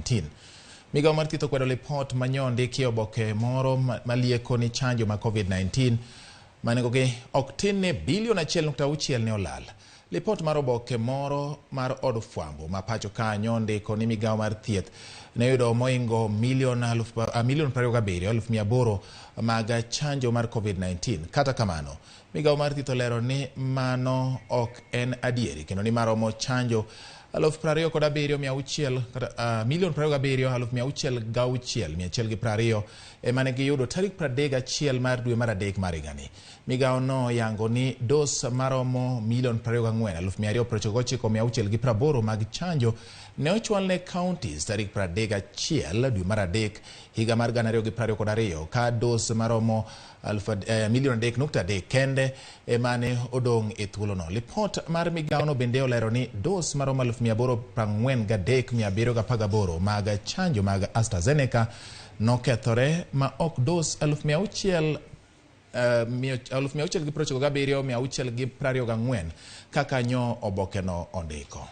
COVID-19. Migago mar thieth okwedo lipot manyondi oboke moro malieko ni chanjo ma COVID-19 manengogi ok tin ne bilion 1.6 ne olal. Lipot mar oboke moro mar od fwambo ma pacho ka nyondiko ni migawo mar thieth ne yudo moingo milion 27,800 mag chanjo mar COVID-19. Kata kamano, migawo mar thieth olero ni mano ok en adieri kendo ni maromo chanjo 27,620,120 emane giyudo tarik 31 mar dwe mar adek mar higani. Migawo no yango ni dos maromo 24,299,680 mag chanjo ne ochwal ne counties tarik 31 dwe mar adek higa mar 2022 ka dos maromo 3.3 kende emane odong e thuolono. Lipot mar migawo no bende olero ni dos maromo 843,718 mag chanjo mag AstraZeneca nokethore ma ok dos 697,624 kaka nyo oboke no ondiko.